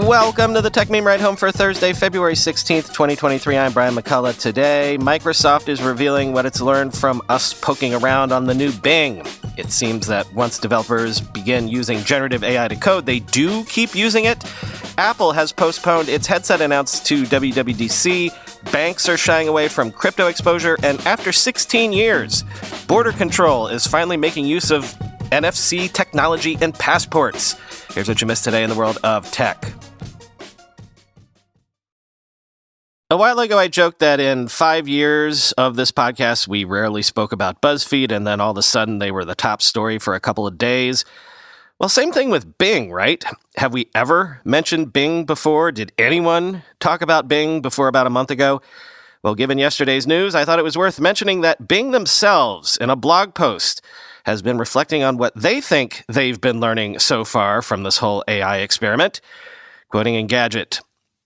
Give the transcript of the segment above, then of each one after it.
Welcome to the Techmeme Ride Home for Thursday, February 16th, 2023. I'm Brian McCullough. Today, Microsoft is revealing what it's learned from us poking around on the new Bing. It seems that once developers begin using generative AI to code, they do keep using it. Apple has postponed its headset announced to WWDC. Banks are shying away from crypto exposure. And after 16 years, Border Control is finally making use of NFC technology in passports. Here's what you missed today in the world of tech. A while ago, I joked that in 5 years of this podcast, we rarely spoke about BuzzFeed, and then all of a sudden they were the top story for a couple of days. Well, same thing with Bing, right? Have we ever mentioned Bing before? Did anyone talk about Bing before about a month ago? Well, given yesterday's news, I thought it was worth mentioning that Bing themselves, in a blog post, has been reflecting on what they think they've been learning so far from this whole AI experiment. Quoting Engadget,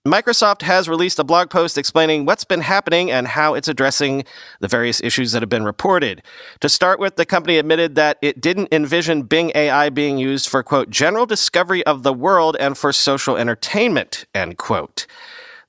Microsoft has released a blog post explaining what's been happening and how it's addressing the various issues that have been reported. To start with, the company admitted that it didn't envision Bing AI being used for, quote, general discovery of the world and for social entertainment, end quote.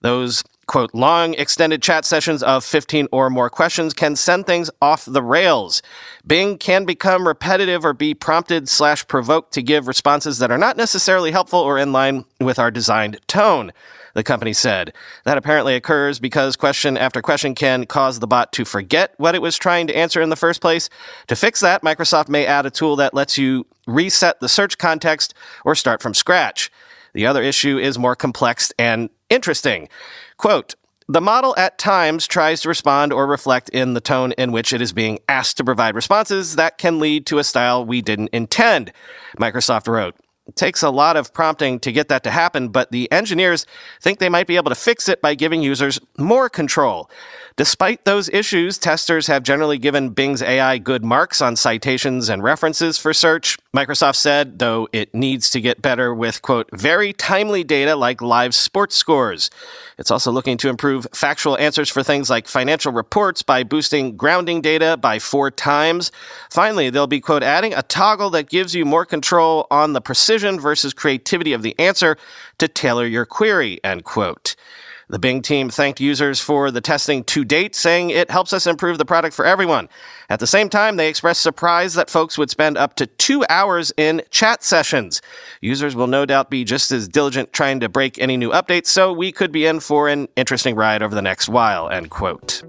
Those, quote, long extended chat sessions of 15 or more questions can send things off the rails. Bing can become repetitive or be prompted/provoked to give responses that are not necessarily helpful or in line with our designed tone, the company said. That apparently occurs because question after question can cause the bot to forget what it was trying to answer in the first place. To fix that, Microsoft may add a tool that lets you reset the search context or start from scratch. The other issue is more complex and interesting. Quote, the model at times tries to respond or reflect in the tone in which it is being asked to provide responses that can lead to a style we didn't intend, Microsoft wrote. It takes a lot of prompting to get that to happen, but the engineers think they might be able to fix it by giving users more control. Despite those issues, testers have generally given Bing's AI good marks on citations and references for search. Microsoft said, though it needs to get better with, quote, very timely data like live sports scores. It's also looking to improve factual answers for things like financial reports by boosting grounding data by 4 times. Finally, they'll be, quote, adding a toggle that gives you more control on the precision versus creativity of the answer to tailor your query, end quote. The Bing team thanked users for the testing to date, saying it helps us improve the product for everyone. At the same time, they expressed surprise that folks would spend up to 2 hours in chat sessions. Users will no doubt be just as diligent trying to break any new updates, so we could be in for an interesting ride over the next while, end quote.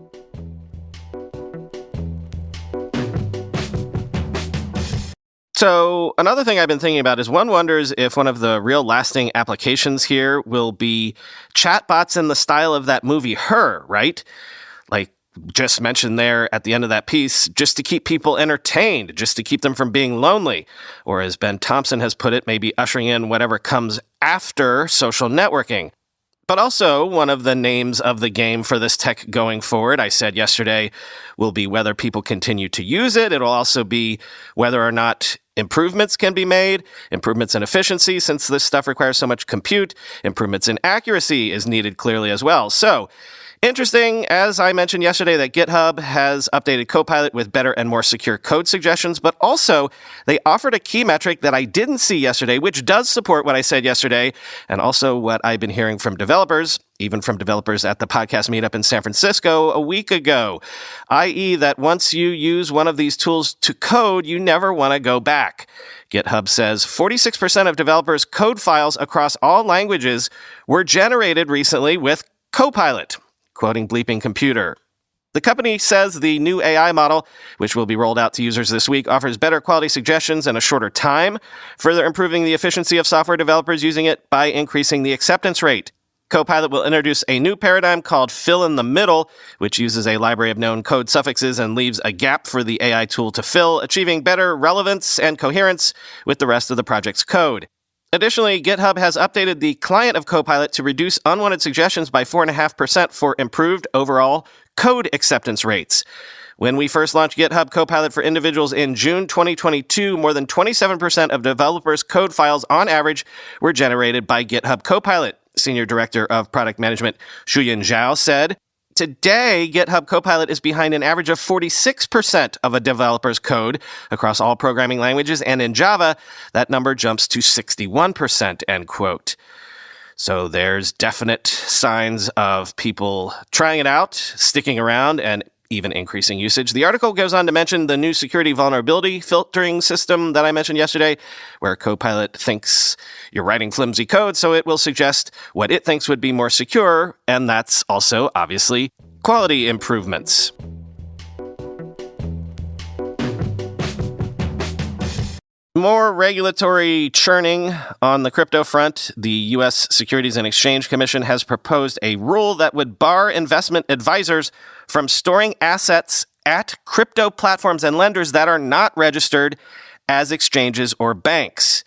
So another thing I've been thinking about is one wonders if one of the real lasting applications here will be chatbots in the style of that movie Her, right? Like just mentioned there at the end of that piece, just to keep people entertained, just to keep them from being lonely. Or as Ben Thompson has put it, maybe ushering in whatever comes after social networking. But also, one of the names of the game for this tech going forward, I said yesterday, will be whether people continue to use it. It'll also be whether or not improvements can be made, improvements in efficiency, since this stuff requires so much compute, improvements in accuracy is needed clearly as well. So, interesting, as I mentioned yesterday, that GitHub has updated Copilot with better and more secure code suggestions, but also they offered a key metric that I didn't see yesterday, which does support what I said yesterday, and also what I've been hearing from developers, even from developers at the podcast meetup in San Francisco a week ago, i.e. that once you use one of these tools to code, you never want to go back. GitHub says 46% of developers' code files across all languages were generated recently with Copilot. Quoting Bleeping Computer. The company says the new AI model, which will be rolled out to users this week, offers better quality suggestions in a shorter time, further improving the efficiency of software developers using it by increasing the acceptance rate. Copilot will introduce a new paradigm called fill in the middle, which uses a library of known code suffixes and leaves a gap for the AI tool to fill, achieving better relevance and coherence with the rest of the project's code. Additionally, GitHub has updated the client of Copilot to reduce unwanted suggestions by 4.5% for improved overall code acceptance rates. When we first launched GitHub Copilot for individuals in June 2022, more than 27% of developers' code files on average were generated by GitHub Copilot. Senior Director of Product Management Shuyan Zhao said, Today, GitHub Copilot is behind an average of 46% of a developer's code across all programming languages, and in Java, that number jumps to 61%, end quote. So there's definite signs of people trying it out, sticking around, and even increasing usage. The article goes on to mention the new security vulnerability filtering system that I mentioned yesterday, where Copilot thinks you're writing flimsy code, so it will suggest what it thinks would be more secure, and that's also, obviously, quality improvements. More regulatory churning on the crypto front. The U.S. Securities and Exchange Commission has proposed a rule that would bar investment advisors from storing assets at crypto platforms and lenders that are not registered as exchanges or banks,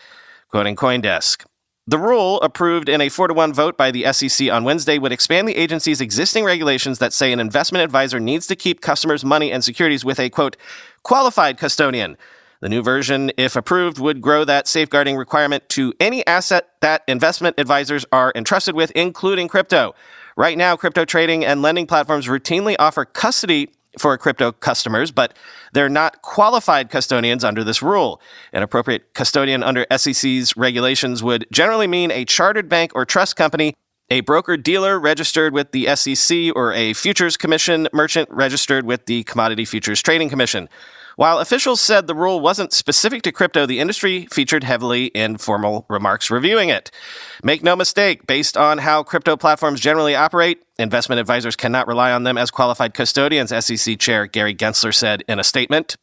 quoting CoinDesk. The rule, approved in a 4-1 vote by the SEC on Wednesday, would expand the agency's existing regulations that say an investment advisor needs to keep customers' money and securities with a, quote, qualified custodian. The new version, if approved, would grow that safeguarding requirement to any asset that investment advisors are entrusted with, including crypto. Right now, crypto trading and lending platforms routinely offer custody for crypto customers, but they're not qualified custodians under this rule. An appropriate custodian under SEC's regulations would generally mean a chartered bank or trust company, a broker-dealer registered with the SEC, or a futures commission merchant registered with the Commodity Futures Trading Commission. While officials said the rule wasn't specific to crypto, the industry featured heavily in formal remarks reviewing it. Make no mistake, based on how crypto platforms generally operate, investment advisors cannot rely on them as qualified custodians, SEC Chair Gary Gensler said in a statement.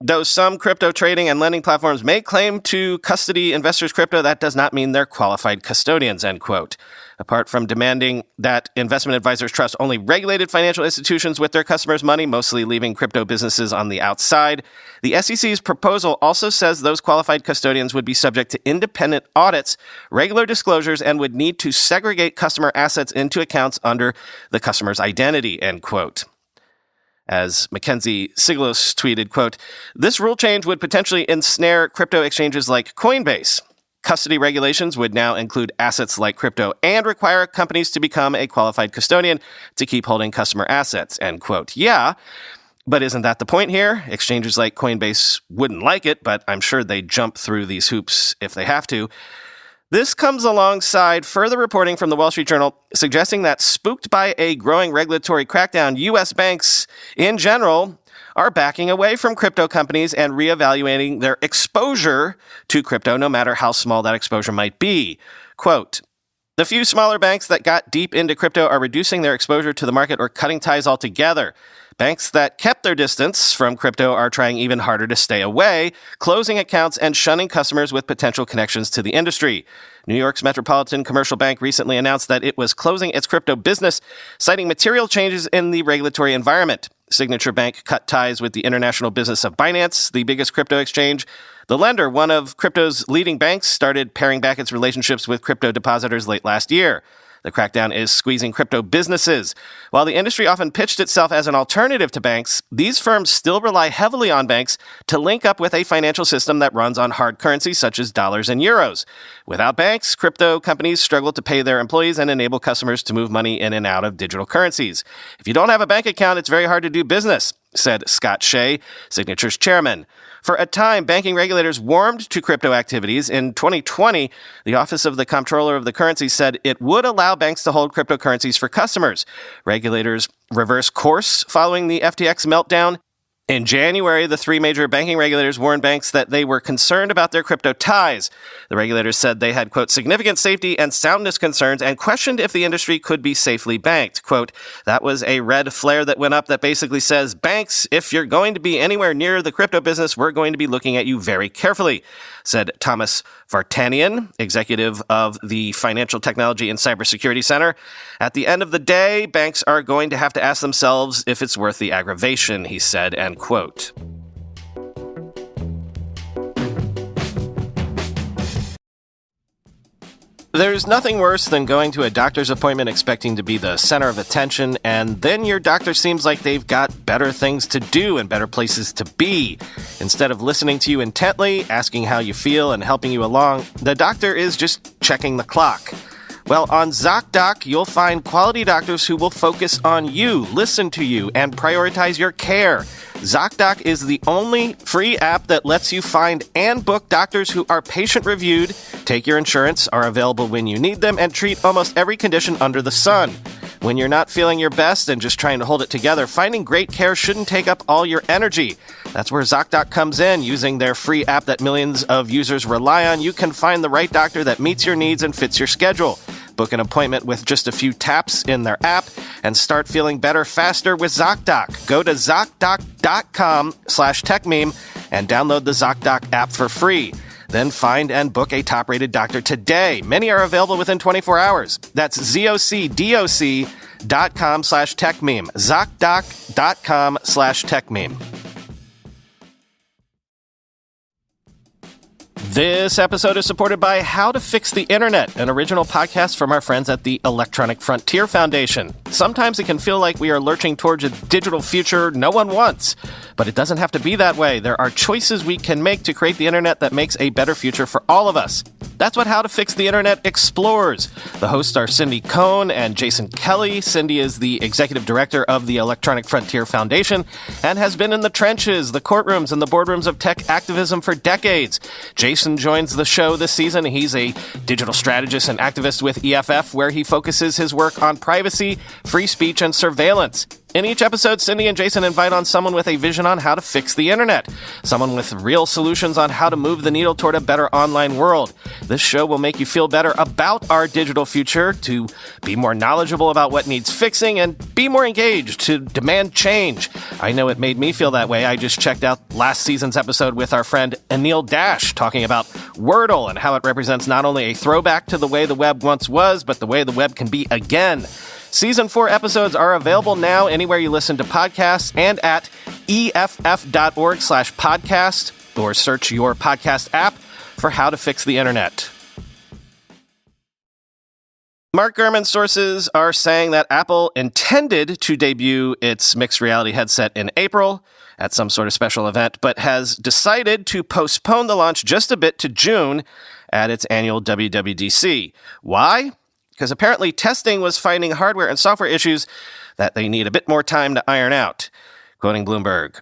Though some crypto trading and lending platforms may claim to custody investors' crypto, that does not mean they're qualified custodians, end quote. Apart from demanding that investment advisors trust only regulated financial institutions with their customers' money, mostly leaving crypto businesses on the outside, the SEC's proposal also says those qualified custodians would be subject to independent audits, regular disclosures, and would need to segregate customer assets into accounts under the customer's identity, end quote. As Mackenzie Siglos tweeted, quote, this rule change would potentially ensnare crypto exchanges like Coinbase. Custody regulations would now include assets like crypto and require companies to become a qualified custodian to keep holding customer assets, end quote. Yeah, but isn't that the point here? Exchanges like Coinbase wouldn't like it, but I'm sure they'd jump through these hoops if they have to. This comes alongside further reporting from the Wall Street Journal suggesting that, spooked by a growing regulatory crackdown, U.S. banks in general are backing away from crypto companies and reevaluating their exposure to crypto, no matter how small that exposure might be. Quote, the few smaller banks that got deep into crypto are reducing their exposure to the market or cutting ties altogether. Banks that kept their distance from crypto are trying even harder to stay away, closing accounts and shunning customers with potential connections to the industry. New York's Metropolitan Commercial Bank recently announced that it was closing its crypto business, citing material changes in the regulatory environment. Signature Bank cut ties with the international business of Binance, the biggest crypto exchange. The lender, one of crypto's leading banks, started paring back its relationships with crypto depositors late last year. The crackdown is squeezing crypto businesses. While the industry often pitched itself as an alternative to banks, these firms still rely heavily on banks to link up with a financial system that runs on hard currency such as dollars and euros. Without banks, crypto companies struggle to pay their employees and enable customers to move money in and out of digital currencies. If you don't have a bank account, it's very hard to do business, said Scott Shea, Signature's chairman. For a time, banking regulators warmed to crypto activities. In 2020, the Office of the Comptroller of the Currency said it would allow banks to hold cryptocurrencies for customers. Regulators reversed course following the FTX meltdown. In January, the three major banking regulators warned banks that they were concerned about their crypto ties. The regulators said they had, quote, significant safety and soundness concerns and questioned if the industry could be safely banked. Quote, that was a red flare that went up that basically says, banks, if you're going to be anywhere near the crypto business, we're going to be looking at you very carefully, said Thomas Vartanian, executive of the Financial Technology and Cybersecurity Center. At the end of the day, banks are going to have to ask themselves if it's worth the aggravation, he said, end quote. There's nothing worse than going to a doctor's appointment expecting to be the center of attention, and then your doctor seems like they've got better things to do and better places to be. Instead of listening to you intently, asking how you feel, and helping you along, the doctor is just checking the clock. Well, on ZocDoc, you'll find quality doctors who will focus on you, listen to you, and prioritize your care. ZocDoc is the only free app that lets you find and book doctors who are patient-reviewed, take your insurance, are available when you need them, and treat almost every condition under the sun. When you're not feeling your best and just trying to hold it together, finding great care shouldn't take up all your energy. That's where ZocDoc comes in. Using their free app that millions of users rely on, you can find the right doctor that meets your needs and fits your schedule. Book an appointment with just a few taps in their app and start feeling better faster with ZocDoc. Go to ZocDoc.com/Techmeme and download the ZocDoc app for free. Then find and book a top-rated doctor today. Many are available within 24 hours. That's ZocDoc.com/Techmeme. ZocDoc.com/Techmeme. This episode is supported by How to Fix the Internet, an original podcast from our friends at the Electronic Frontier Foundation. Sometimes it can feel like we are lurching towards a digital future no one wants, but it doesn't have to be that way. There are choices we can make to create the internet that makes a better future for all of us. That's what How to Fix the Internet explores. The hosts are Cindy Cohn and Jason Kelly. Cindy is the executive director of the Electronic Frontier Foundation and has been in the trenches, the courtrooms, and the boardrooms of tech activism for decades. Jason joins the show this season. He's a digital strategist and activist with EFF, where he focuses his work on privacy, free speech, and surveillance. In each episode, Cindy and Jason invite on someone with a vision on how to fix the internet, someone with real solutions on how to move the needle toward a better online world. This show will make you feel better about our digital future, to be more knowledgeable about what needs fixing, and be more engaged, to demand change. I know it made me feel that way. I just checked out last season's episode with our friend Anil Dash, talking about Wordle and how it represents not only a throwback to the way the web once was, but the way the web can be again. Season 4 episodes are available now anywhere you listen to podcasts and at EFF.org/podcast, or search your podcast app for How to Fix the Internet. Mark Gurman's sources are saying that Apple intended to debut its mixed reality headset in April at some sort of special event, but has decided to postpone the launch just a bit to June at its annual WWDC. Why? Because apparently testing was finding hardware and software issues that they need a bit more time to iron out. Quoting Bloomberg,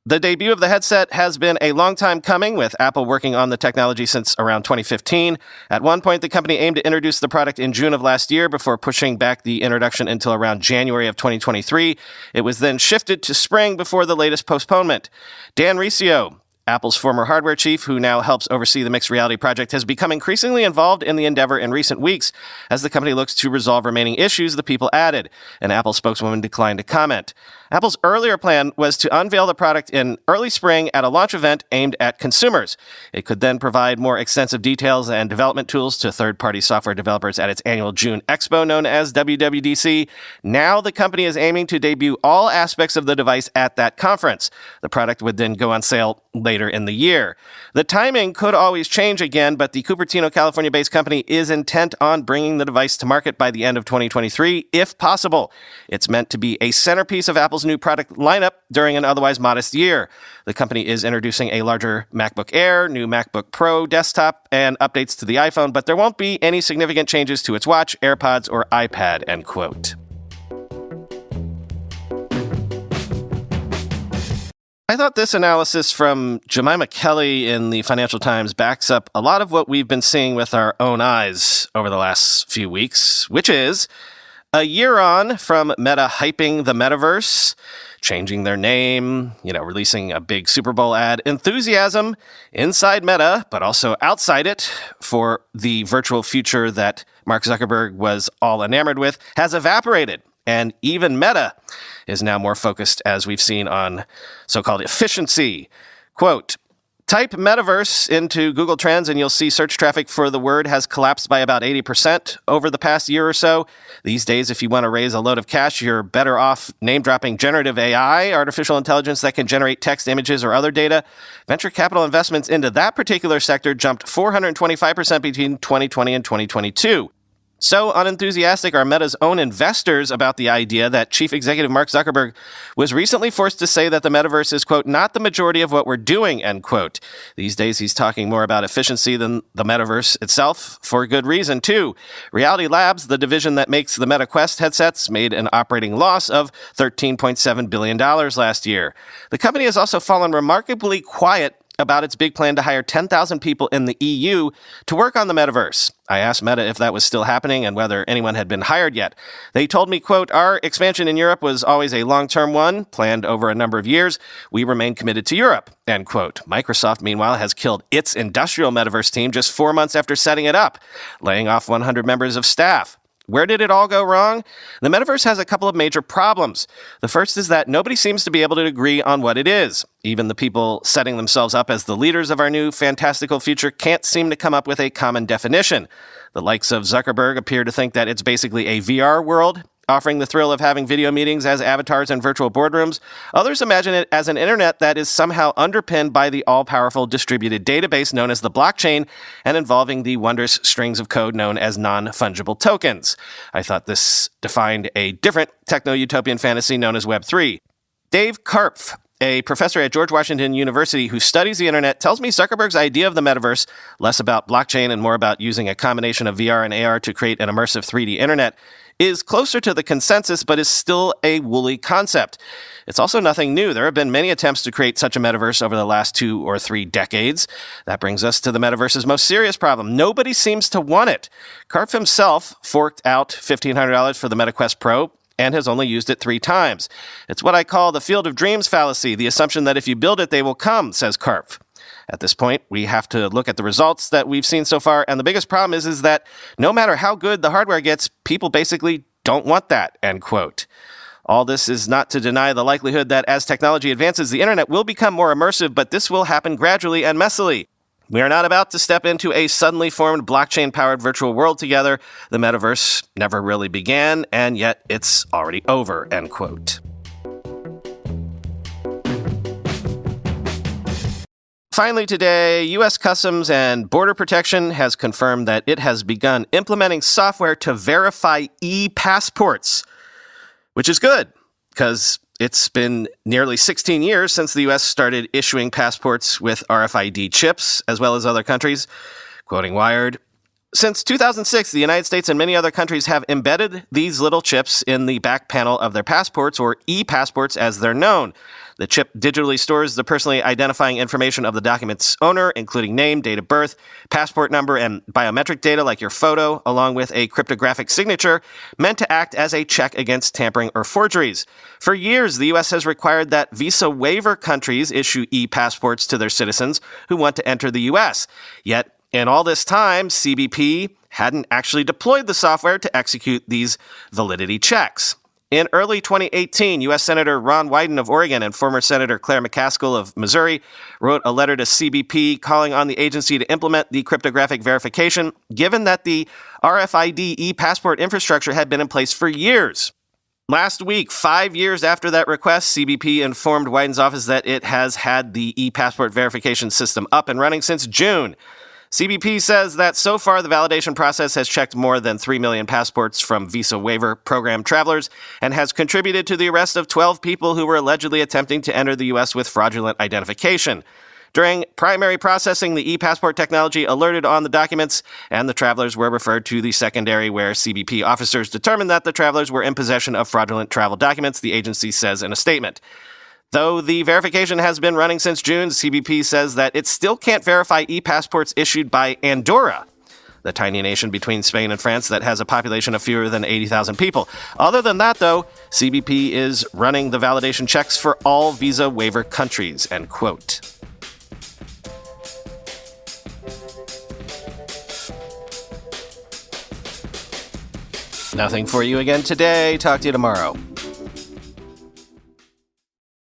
the debut of the headset has been a long time coming, with Apple working on the technology since around 2015. At one point, the company aimed to introduce the product in June of last year before pushing back the introduction until around January of 2023. It was then shifted to spring before the latest postponement. Dan Riccio, Apple's former hardware chief, who now helps oversee the mixed reality project, has become increasingly involved in the endeavor in recent weeks as the company looks to resolve remaining issues the people added. An Apple spokeswoman declined to comment. Apple's earlier plan was to unveil the product in early spring at a launch event aimed at consumers. It could then provide more extensive details and development tools to third-party software developers at its annual June Expo, known as WWDC. Now the company is aiming to debut all aspects of the device at that conference. The product would then go on sale later in the year. The timing could always change again, but the Cupertino, California-based company is intent on bringing the device to market by the end of 2023, if possible. It's meant to be a centerpiece of Apple's new product lineup during an otherwise modest year. The company is introducing a larger MacBook Air, new MacBook Pro desktop, and updates to the iPhone, but there won't be any significant changes to its watch, AirPods, or iPad, end quote. I thought this analysis from Jemima Kelly in the Financial Times backs up a lot of what we've been seeing with our own eyes over the last few weeks, which is a year on from Meta hyping the metaverse, changing their name, releasing a big Super Bowl ad, enthusiasm inside Meta, but also outside it for the virtual future that Mark Zuckerberg was all enamored with, has evaporated. And even Meta is now more focused, as we've seen, on so-called efficiency. Quote, type metaverse into Google Trends and you'll see search traffic for the word has collapsed by about 80% over the past year or so. These days, if you want to raise a load of cash, you're better off name-dropping generative AI, artificial intelligence that can generate text, images, or other data. Venture capital investments into that particular sector jumped 425% between 2020 and 2022. So unenthusiastic are Meta's own investors about the idea that Chief Executive Mark Zuckerberg was recently forced to say that the metaverse is, quote, not the majority of what we're doing, end quote. These days, he's talking more about efficiency than the metaverse itself, for good reason, too. Reality Labs, the division that makes the Meta Quest headsets, made an operating loss of $13.7 billion last year. The company has also fallen remarkably quiet about its big plan to hire 10,000 people in the EU to work on the metaverse. I asked Meta if that was still happening and whether anyone had been hired yet. They told me, quote, our expansion in Europe was always a long-term one, planned over a number of years. We remain committed to Europe, end quote. Microsoft, meanwhile, has killed its industrial metaverse team just 4 months after setting it up, laying off 100 members of staff. Where did it all go wrong? The metaverse has a couple of major problems. The first is that nobody seems to be able to agree on what it is. Even the people setting themselves up as the leaders of our new fantastical future can't seem to come up with a common definition. The likes of Zuckerberg appear to think that it's basically a VR world, offering the thrill of having video meetings as avatars in virtual boardrooms. Others imagine it as an internet that is somehow underpinned by the all-powerful distributed database known as the blockchain and involving the wondrous strings of code known as non-fungible tokens. I thought this defined a different techno-utopian fantasy known as Web3. Dave Karpf, a professor at George Washington University who studies the internet, tells me Zuckerberg's idea of the metaverse, less about blockchain and more about using a combination of VR and AR to create an immersive 3D internet, is closer to the consensus, but is still a woolly concept. It's also nothing new. There have been many attempts to create such a metaverse over the last 2 or 3 decades. That brings us to the metaverse's most serious problem. Nobody seems to want it. Karpf himself forked out $1,500 for the Meta Quest Pro and has only used it 3 times. It's what I call the field of dreams fallacy, the assumption that if you build it, they will come, says Karpf. At this point, we have to look at the results that we've seen so far, and the biggest problem is that no matter how good the hardware gets, people basically don't want that, end quote. All this is not to deny the likelihood that as technology advances, the internet will become more immersive, but this will happen gradually and messily. We are not about to step into a suddenly formed blockchain-powered virtual world together. The metaverse never really began, and yet it's already over, end quote. Finally today, U.S. Customs and Border Protection has confirmed that it has begun implementing software to verify e-passports, which is good, because it's been nearly 16 years since the U.S. started issuing passports with RFID chips, as well as other countries. Quoting Wired, since 2006, the United States and many other countries have embedded these little chips in the back panel of their passports, or e-passports as they're known. The chip digitally stores the personally identifying information of the document's owner, including name, date of birth, passport number, and biometric data like your photo, along with a cryptographic signature meant to act as a check against tampering or forgeries. For years, the U.S. has required that visa waiver countries issue e-passports to their citizens who want to enter the U.S. Yet, in all this time, CBP hadn't actually deployed the software to execute these validity checks. In early 2018, U.S. Senator Ron Wyden of Oregon and former Senator Claire McCaskill of Missouri wrote a letter to CBP calling on the agency to implement the cryptographic verification, given that the RFID e-passport infrastructure had been in place for years. Last week, 5 years after that request, CBP informed Wyden's office that it has had the e-passport verification system up and running since June. CBP says that so far the validation process has checked more than 3 million passports from visa waiver program travelers and has contributed to the arrest of 12 people who were allegedly attempting to enter the U.S. with fraudulent identification. During primary processing, the e-passport technology alerted on the documents, and the travelers were referred to the secondary, where CBP officers determined that the travelers were in possession of fraudulent travel documents, the agency says in a statement. Though the verification has been running since June, CBP says that it still can't verify e-passports issued by Andorra, the tiny nation between Spain and France that has a population of fewer than 80,000 people. Other than that, though, CBP is running the validation checks for all visa waiver countries, end quote. Nothing for you again today. Talk to you tomorrow.